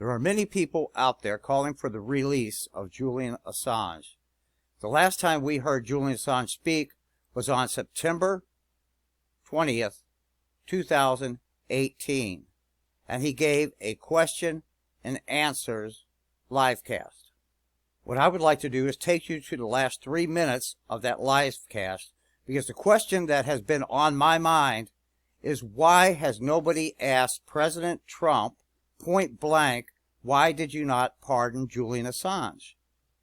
There are many people out there calling for the release of Julian Assange. The last time we heard Julian Assange speak was on September 20th, 2018, and he gave a question and answers livecast. What I would like to do is take you to the last 3 minutes of that livecast, because the question that has been on my mind is, why has nobody asked President Trump point blank, why did you not pardon Julian Assange?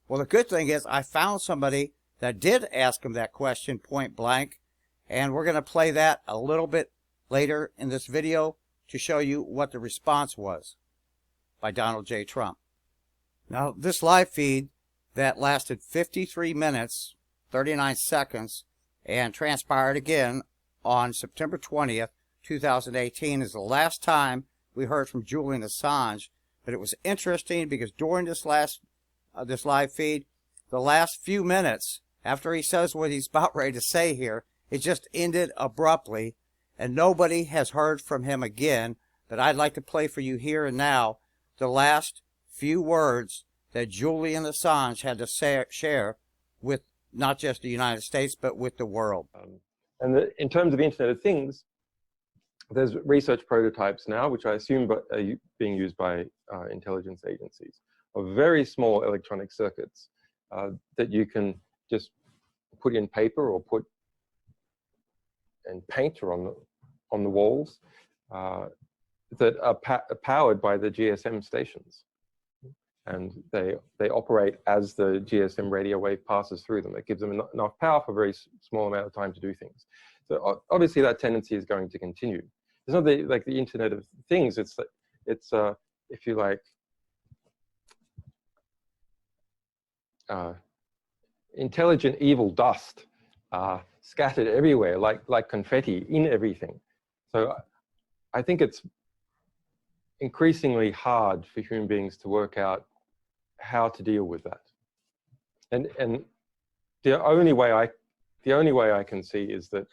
Well, the good thing is I found somebody that did ask him that question point blank, and we're going to play that a little bit later in this video to show you what the response was by Donald J. Trump. Now, this live feed that lasted 53 minutes, 39 seconds, and transpired again on September 20th, 2018 is the last time we heard from Julian Assange. But it was interesting because during this live feed, the last few minutes after he says what he's about ready to say here, it just ended abruptly, and nobody has heard from him again. But I'd like to play for you here and now the last few words that Julian Assange had to share with not just the United States, but with the world. In terms of the Internet of Things, there's research prototypes now, which I assume are being used by intelligence agencies, of very small electronic circuits that you can just put in paper or put and paint or on the walls that are powered by the GSM stations. And they operate as the GSM radio wave passes through them. It gives them enough power for a very small amount of time to do things. So obviously that tendency is going to continue. It's not like the Internet of Things. It's if you like, intelligent evil dust scattered everywhere, like confetti in everything. So I think it's increasingly hard for human beings to work out how to deal with that. And the only way I can see is that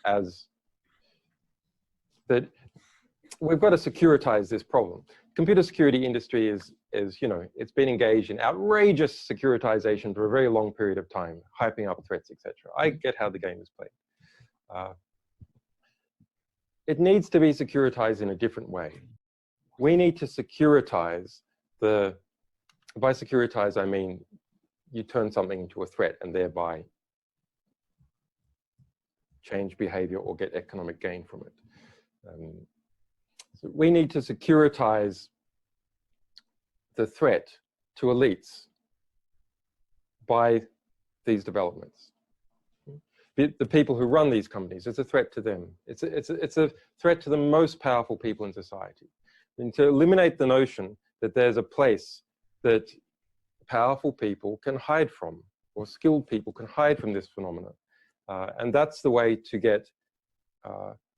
we've got to securitize this problem. Computer security industry is it's been engaged in outrageous securitization for a very long period of time, hyping up threats, etc. I get how the game is played. It needs to be securitized in a different way. We need to securitize by securitize, I mean, you turn something into a threat and thereby change behavior or get economic gain from it. So we need to securitize the threat to elites by these developments. The people who run these companies, it's a threat to them. It's a threat to the most powerful people in society. And to eliminate the notion that there's a place that powerful people can hide from, or skilled people can hide from this phenomenon. And that's the way to get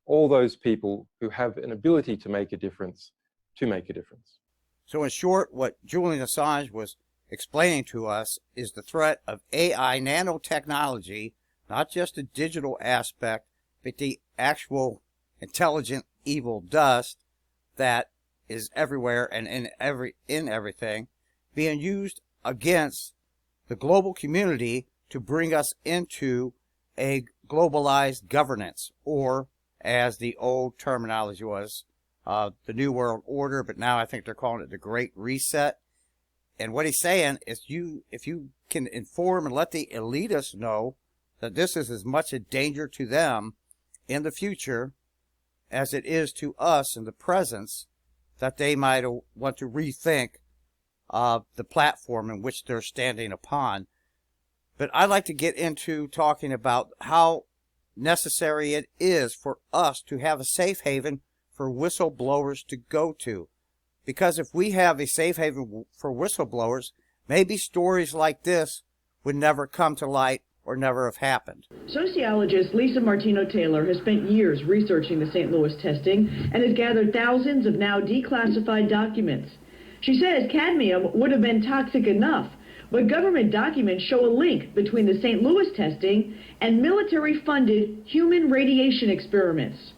all those people who have an ability to make a difference, to make a difference. So in short, what Julian Assange was explaining to us is the threat of AI nanotechnology, not just the digital aspect, but the actual intelligent evil dust that is everywhere and in everything, being used against the global community to bring us into a globalized governance, or as the old terminology was, the New World Order, but now I think they're calling it the Great Reset. And what he's saying is, if you can inform and let the elitists know that this is as much a danger to them in the future as it is to us in the present, that they might want to rethink the platform in which they're standing upon. But I'd like to get into talking about how necessary it is for us to have a safe haven for whistleblowers to go to. Because if we have a safe haven for whistleblowers, maybe stories like this would never come to light or never have happened. Sociologist Lisa Martino-Taylor has spent years researching the St. Louis testing and has gathered thousands of now declassified documents. She says cadmium would have been toxic enough, but government documents show a link between the St. Louis testing and military-funded human radiation experiments.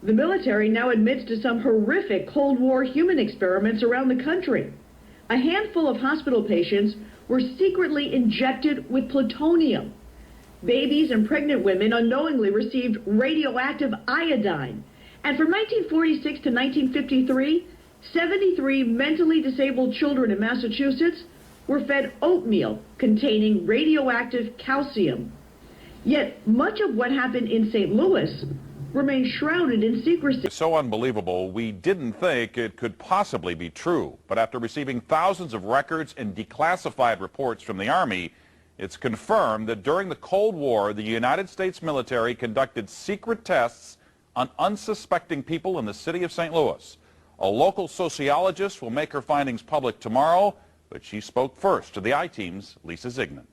The military now admits to some horrific Cold War human experiments around the country. A handful of hospital patients were secretly injected with plutonium. Babies and pregnant women unknowingly received radioactive iodine. And from 1946 to 1953, 73 mentally disabled children in Massachusetts were fed oatmeal containing radioactive calcium. Yet much of what happened in St. Louis remains shrouded in secrecy. It's so unbelievable, we didn't think it could possibly be true. But after receiving thousands of records and declassified reports from the Army, it's confirmed that during the Cold War, the United States military conducted secret tests on unsuspecting people in the city of St. Louis. A local sociologist will make her findings public tomorrow, but she spoke first to the I-Team's Lisa Zigman.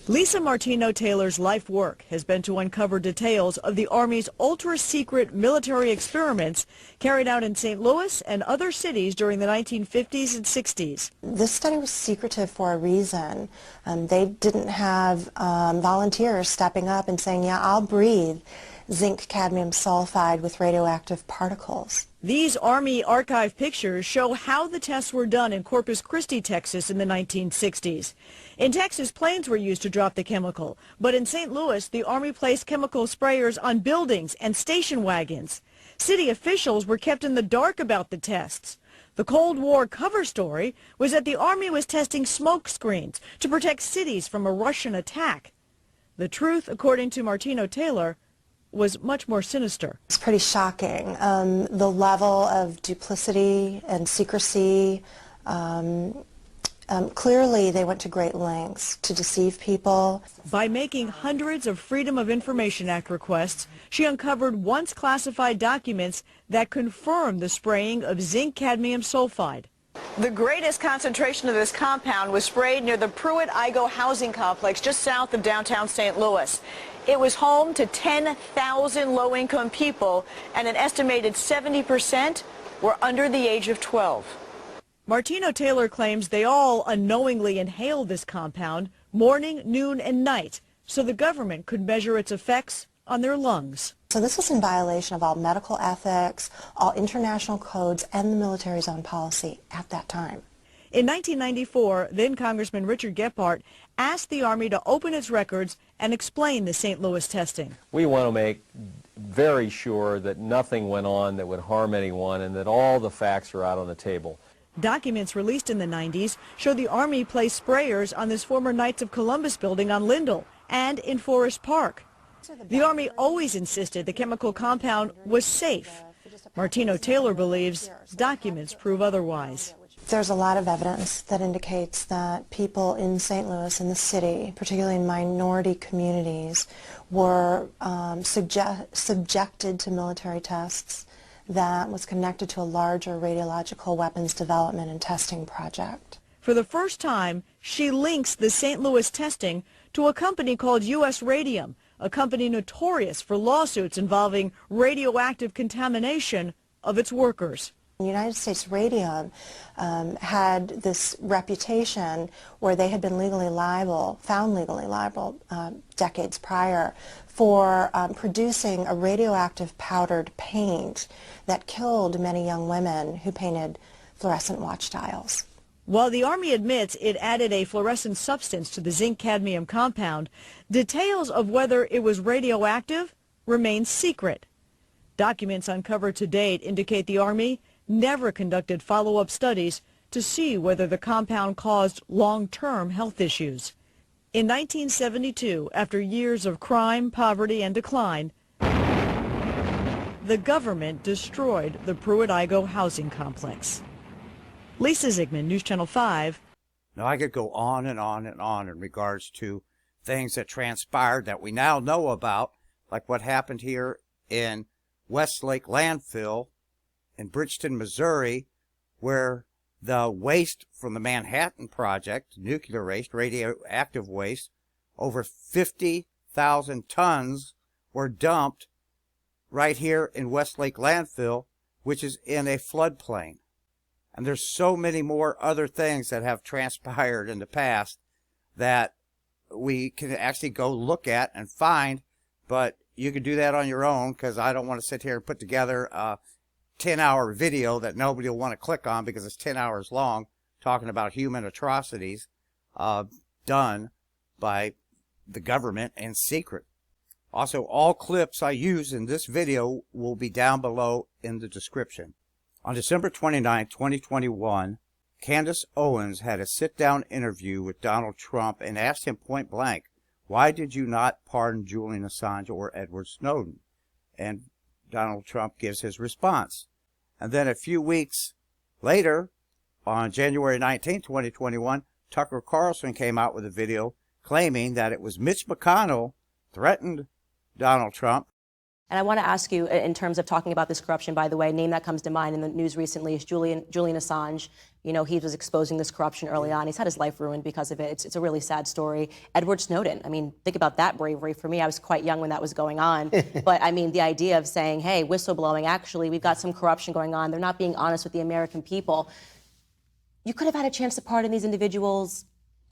Lisa Martino-Taylor's life work has been to uncover details of the Army's ultra-secret military experiments carried out in St. Louis and other cities during the 1950s and 60s. This study was secretive for a reason. They didn't have volunteers stepping up and saying, yeah, I'll breathe zinc cadmium sulfide with radioactive particles. These Army archive pictures show how the tests were done in Corpus Christi, Texas in the 1960s. In Texas, planes were used to drop the chemical, but in St. Louis, the Army placed chemical sprayers on buildings and station wagons. City officials were kept in the dark about the tests. The Cold War cover story was that the Army was testing smoke screens to protect cities from a Russian attack. The truth, according to Martino-Taylor, was much more sinister. It's pretty shocking. The level of duplicity and secrecy, clearly they went to great lengths to deceive people. By making hundreds of Freedom of Information Act requests, she uncovered once classified documents that confirmed the spraying of zinc cadmium sulfide. The greatest concentration of this compound was sprayed near the Pruitt-Igoe housing complex just south of downtown St. Louis. It was home to 10,000 low-income people, and an estimated 70% were under the age of 12. Martino-Taylor claims they all unknowingly inhaled this compound morning, noon, and night, so the government could measure its effects on their lungs. So this was in violation of all medical ethics, all international codes, and the military's own policy at that time. In 1994, then Congressman Richard Gephardt asked the Army to open its records and explain the St. Louis testing. We want to make very sure that nothing went on that would harm anyone and that all the facts are out on the table. Documents released in the 90s show the Army placed sprayers on this former Knights of Columbus building on Lindell and in Forest Park. The Army always insisted the chemical compound was safe. Martino-Taylor believes documents prove otherwise. There's a lot of evidence that indicates that people in St. Louis, in the city, particularly in minority communities, were subjected to military tests that was connected to a larger radiological weapons development and testing project. For the first time, she links the St. Louis testing to a company called U.S. Radium, a company notorious for lawsuits involving radioactive contamination of its workers. United States Radium had this reputation where they had been found legally liable decades prior for producing a radioactive powdered paint that killed many young women who painted fluorescent watch dials. While the Army admits it added a fluorescent substance to the zinc cadmium compound, details of whether it was radioactive remain secret. Documents uncovered to date indicate the Army never conducted follow-up studies to see whether the compound caused long-term health issues. In 1972, after years of crime, poverty, and decline, the government destroyed the Pruitt-Igoe housing complex. Lisa Zigman, News Channel 5. Now, I could go on and on and on in regards to things that transpired that we now know about, like what happened here in Westlake Landfill in Bridgeton, Missouri, where the waste from the Manhattan Project, nuclear waste, radioactive waste, over 50,000 tons were dumped right here in Westlake Landfill, which is in a floodplain. And there's so many more other things that have transpired in the past that we can actually go look at and find, but you can do that on your own, because I don't want to sit here and put together 10-hour video that nobody will want to click on because it's 10 hours long, talking about human atrocities done by the government in secret. Also, all clips I use in this video will be down below in the description. On December 29, 2021, Candace Owens had a sit-down interview with Donald Trump and asked him point blank, why did you not pardon Julian Assange or Edward Snowden? And Donald Trump gives his response. And then a few weeks later, on January 19, 2021, Tucker Carlson came out with a video claiming that it was Mitch McConnell threatened Donald Trump. And I want to ask you, in terms of talking about this corruption, by the way, a name that comes to mind in the news recently is Julian Assange. You know, he was exposing this corruption early on. He's had his life ruined because of it. It's a really sad story. Edward Snowden, I mean, think about that bravery. For me, I was quite young when that was going on. But, I mean, the idea of saying, hey, whistleblowing, actually, we've got some corruption going on. They're not being honest with the American people. You could have had a chance to pardon these individuals.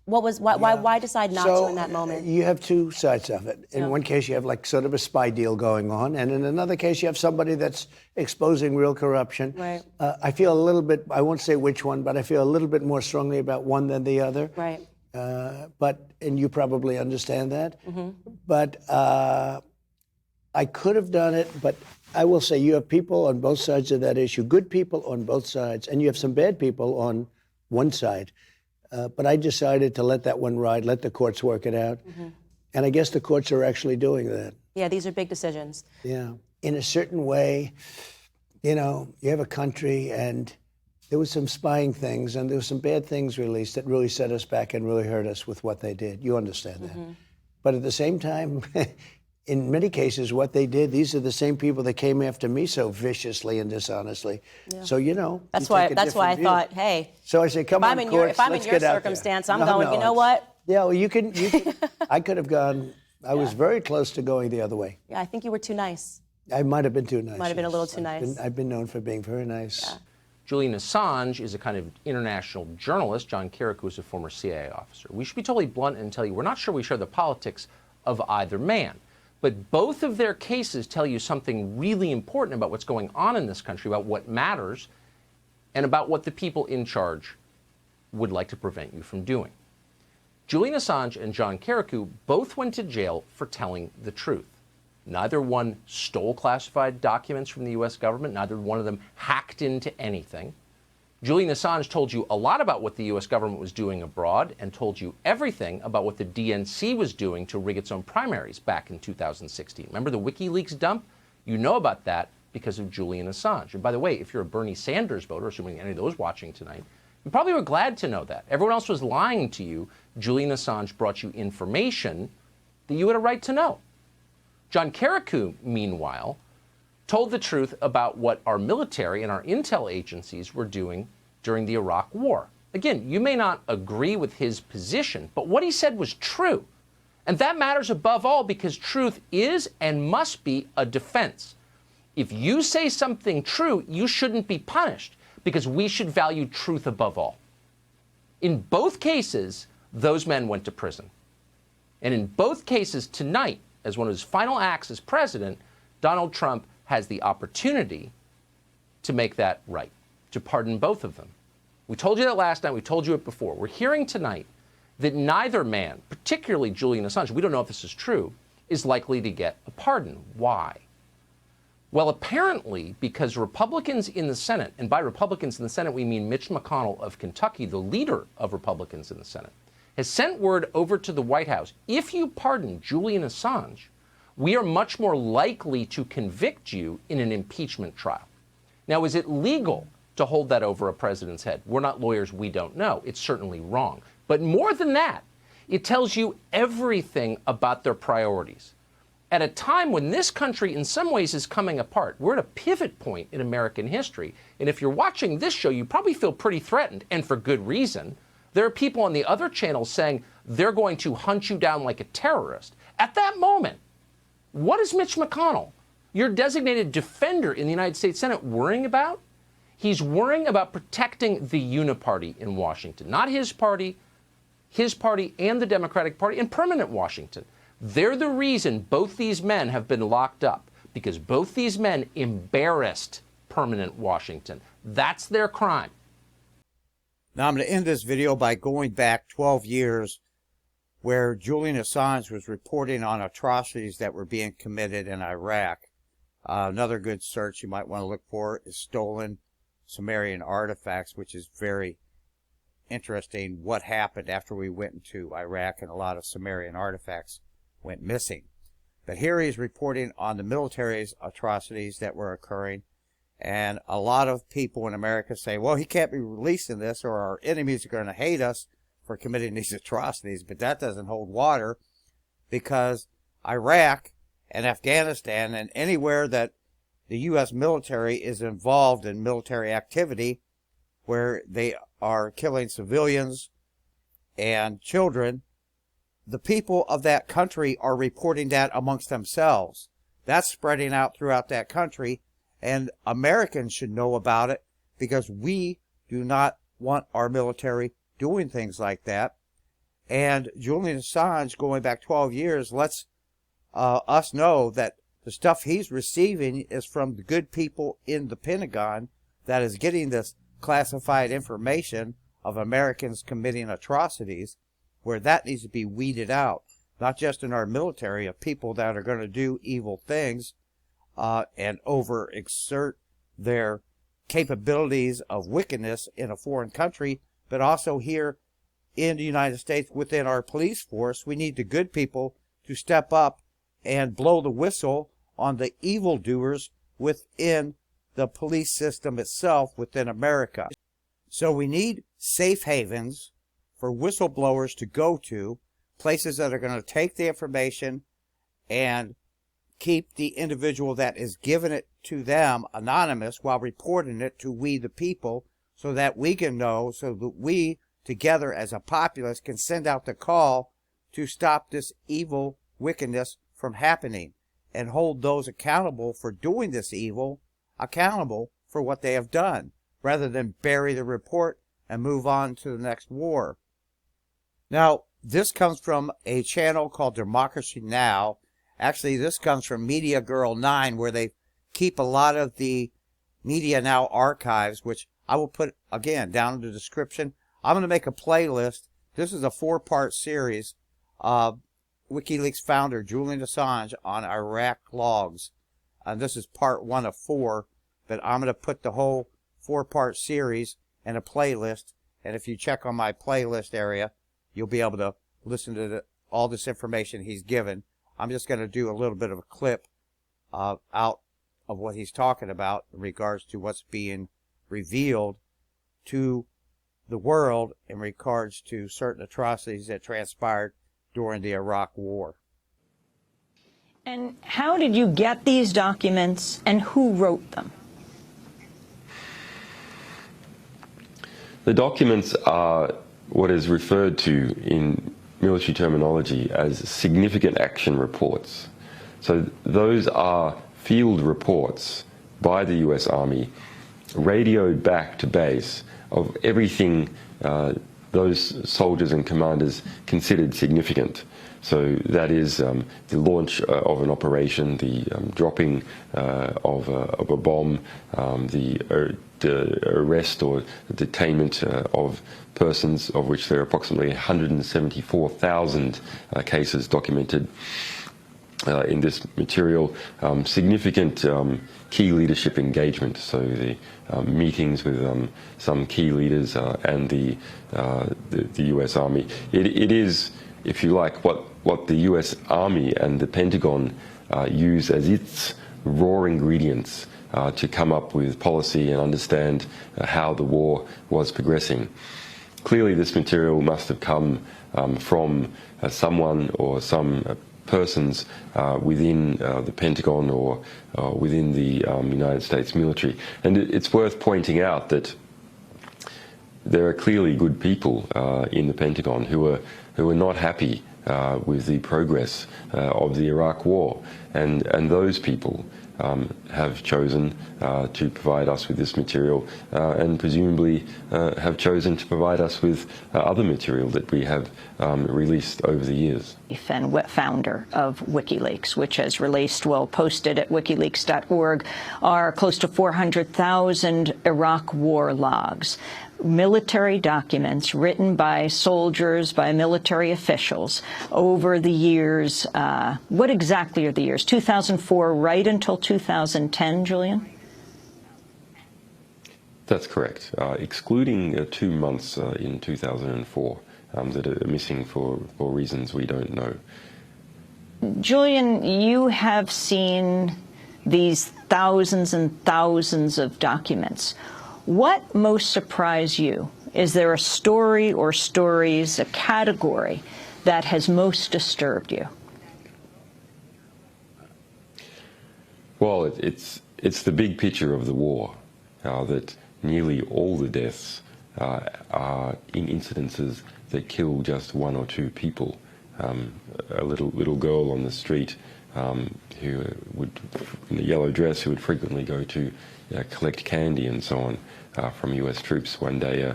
Why decide not to in that moment? You have two sides of it. In one case, you have like sort of a spy deal going on, and in another case, you have somebody that's exposing real corruption. Right. I feel a little bit, I won't say which one, but I feel a little bit more strongly about one than the other. Right. And you probably understand that. Mm-hmm. But I could have done it, but I will say you have people on both sides of that issue, good people on both sides, and you have some bad people on one side. But I decided to let that one ride, let the courts work it out. Mm-hmm. And I guess the courts are actually doing that. Yeah, these are big decisions. Yeah. In a certain way, you know, you have a country and there was some spying things and there was some bad things released that really set us back and really hurt us with what they did. You understand that. Mm-hmm. But at the same time, in many cases, what they did, these are the same people that came after me so viciously and dishonestly. Yeah. So, you know. That's why I thought, hey. So I say, come on, courts, if I'm in your circumstance, I'm going, you know what? Yeah, well, you can I could have gone, I was very close to going the other way. Yeah, I think you were too nice. I might have been too nice. Might have been a little too nice. I've been known for being very nice. Yeah. Julian Assange is a kind of international journalist. John Carrick is a former CIA officer. We should be totally blunt and tell you we're not sure we share the politics of either man. But both of their cases tell you something really important about what's going on in this country, about what matters, and about what the people in charge would like to prevent you from doing. Julian Assange and John Carrick both went to jail for telling the truth. Neither one stole classified documents from the U.S. government. Neither one of them hacked into anything. Julian Assange told you a lot about what the U.S. government was doing abroad and told you everything about what the DNC was doing to rig its own primaries back in 2016. Remember the WikiLeaks dump? You know about that because of Julian Assange. And by the way, if you're a Bernie Sanders voter, assuming any of those watching tonight, you probably were glad to know that. Everyone else was lying to you. Julian Assange brought you information that you had a right to know. John Carrick, meanwhile, told the truth about what our military and our intel agencies were doing during the Iraq War. Again, you may not agree with his position, but what he said was true. And that matters above all because truth is and must be a defense. If you say something true, you shouldn't be punished because we should value truth above all. In both cases, those men went to prison. And in both cases tonight, as one of his final acts as president, Donald Trump has the opportunity to make that right, to pardon both of them. We told you that last night. We told you it before. We're hearing tonight that neither man, particularly Julian Assange, we don't know if this is true, is likely to get a pardon. Why? Well, apparently because Republicans in the Senate, and by Republicans in the Senate we mean Mitch McConnell of Kentucky, the leader of Republicans in the Senate, has sent word over to the White House, if you pardon Julian Assange, we are much more likely to convict you in an impeachment trial. Now, is it legal to hold that over a president's head? We're not lawyers, we don't know. It's certainly wrong. But more than that, it tells you everything about their priorities. At a time when this country in some ways is coming apart, we're at a pivot point in American history. And if you're watching this show, you probably feel pretty threatened, and for good reason. There are people on the other channels saying they're going to hunt you down like a terrorist. At that moment, what is Mitch McConnell, your designated defender in the United States Senate, worrying about? He's worrying about protecting the uniparty in Washington, not his party and the Democratic Party in permanent Washington. They're the reason both these men have been locked up, because both these men embarrassed permanent Washington. That's their crime. Now I'm going to end this video by going back 12 years where Julian Assange was reporting on atrocities that were being committed in Iraq. Another good search you might want to look for is stolen Sumerian artifacts, which is very interesting what happened after we went into Iraq and a lot of Sumerian artifacts went missing. But here he's reporting on the military's atrocities that were occurring, and a lot of people in America say, well, he can't be releasing this or our enemies are going to hate us for committing these atrocities. But that doesn't hold water, because Iraq and Afghanistan and anywhere that the U.S. military is involved in military activity where they are killing civilians and children, the people of that country are reporting that amongst themselves. That's spreading out throughout that country, and Americans should know about it because we do not want our military doing things like that. And Julian Assange, going back 12 years, lets us know that the stuff he's receiving is from the good people in the Pentagon that is getting this classified information of Americans committing atrocities, where that needs to be weeded out, not just in our military, of people that are going to do evil things and overexert their capabilities of wickedness in a foreign country, but also here in the United States within our police force. We need the good people to step up and blow the whistle on the evildoers within the police system itself within America. So we need safe havens for whistleblowers to go to, places that are going to take the information and keep the individual that is giving it to them anonymous while reporting it to we the people, so that we can know, so that we together as a populace can send out the call to stop this evil wickedness from happening and hold those accountable for doing this evil accountable for what they have done, rather than bury the report and move on to the next war. Now, this comes from a channel called Democracy Now! Actually, this comes from Media Girl 9, where they keep a lot of the Media Now archives, which I will put, again, down in the description. I'm going to make a playlist. This is a 4-part series of WikiLeaks founder Julian Assange on Iraq logs. And this is part 1 of 4, but I'm going to put the whole 4-part series in a playlist. And if you check on my playlist area, you'll be able to listen to all this information he's given. I'm just going to do a little bit of a clip out of what he's talking about in regards to what's being revealed to the world in regards to certain atrocities that transpired during the Iraq War. And how did you get these documents, and who wrote them? The documents are what is referred to in military terminology as significant action reports. So those are field reports by the US Army, radioed back to base, of everything those soldiers and commanders considered significant. So that is the launch of an operation, the dropping of a bomb, the arrest or detainment of persons, of which there are approximately 174,000 cases documented in this material. Significant key leadership engagement, so the meetings with some key leaders and the US Army. It is, if you like, what the US Army and the Pentagon use as its raw ingredients to come up with policy and understand how the war was progressing. Clearly this material must have come from someone or some persons within the Pentagon or within the United States military. And it's worth pointing out that there are clearly good people in the Pentagon who are not happy with the progress of the Iraq War, and those people have chosen to provide us with this material and presumably have chosen to provide us with other material that we have released over the years. And founder of WikiLeaks, which has released, well, posted at wikileaks.org, are close to 400,000 Iraq war logs. Military documents written by soldiers, by military officials over the years. What exactly are the years? 2004 right until 2010, Julian? That's correct, excluding 2 months in 2004 that are missing for reasons we don't know. Julian, you have seen these thousands and thousands of documents. What most surprised you? Is there a story or stories, a category that has most disturbed you? Well, it's the big picture of the war, that nearly all the deaths are in incidences that kill just 1 or 2 people. A little girl on the street who would, in a yellow dress, who would frequently go to collect candy and so on from US troops. One day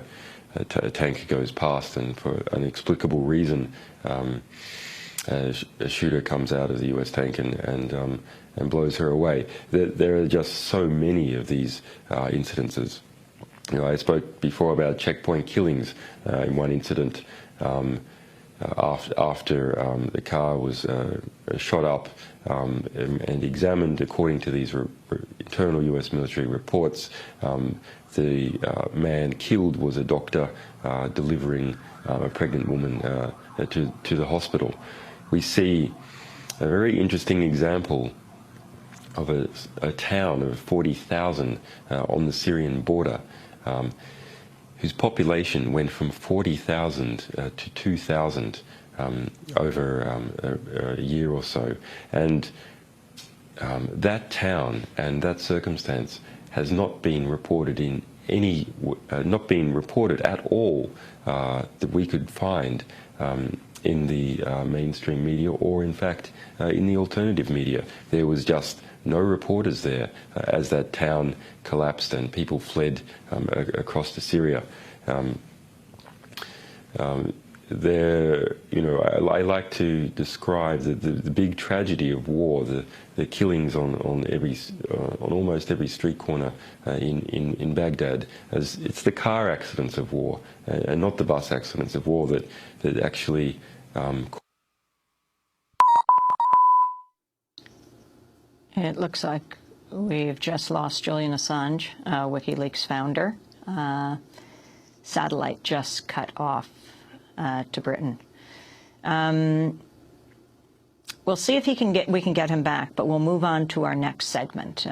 a tanker goes past, and for an inexplicable reason a shooter comes out of the US tank and blows her away. There are just so many of these incidences. You know, I spoke before about checkpoint killings. In one incident, after the car was shot up and examined according to these internal US military reports, the man killed was a doctor delivering a pregnant woman to the hospital. We see a very interesting example of a town of 40,000 on the Syrian border, whose population went from 40,000 to 2,000 over a year or so. And that town and that circumstance has not been reported in not been reported at all that we could find in the mainstream media, or in fact in the alternative media. There was just no reporters there as that town collapsed and people fled across to Syria. I like to describe the big tragedy of war, the killings on almost every street corner in Baghdad, as it's the car accidents of war and not the bus accidents of war that actually. It looks like we've just lost Julian Assange, WikiLeaks founder. Satellite just cut off to Britain. We'll see if we can get him back, but we'll move on to our next segment.